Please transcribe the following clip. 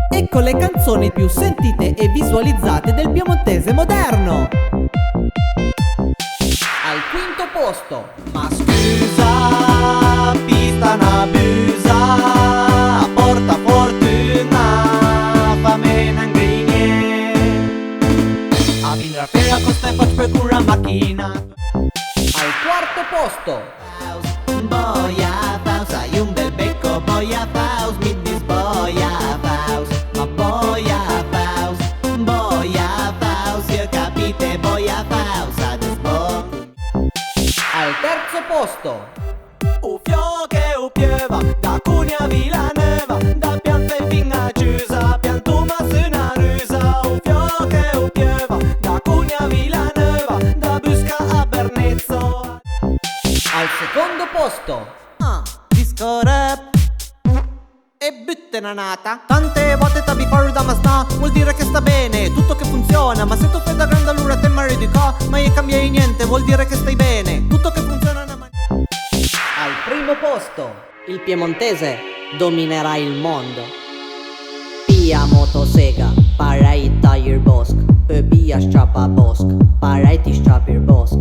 Ecco le canzoni più sentite e visualizzate del piemontese moderno. Al quinto posto, Ma scusa, pista na busa, porta fortuna, fammi n'angrigne. A vindra feria costa e faccio per cura macchina. al quarto posto, Boia Faus, hai un bel becco, Boia Faus, mi disboia Faus. Ma Boia Faus, io capite Boia Faus, adesso al terzo posto, o che o pieva, da Cunea a Vilanova, da Pianta e fin a Chiusa, piantuma su una rusa. O che o pieva, da Cunea a Vilanova, da Busca a Bernezzo. al secondo posto, Disco rap e buttenanata. Tante volte tabi fuori da masna, vuol dire che sta bene, tutto che funziona. Ma se tu fai da grande allora te mi di qua, ma io cambiai niente, vuol dire che stai bene, tutto che funziona. al primo posto, Il piemontese dominerà il mondo. Pia motosega, para i tager bosk. Bia strappa bosk, para i ti strappir bosk.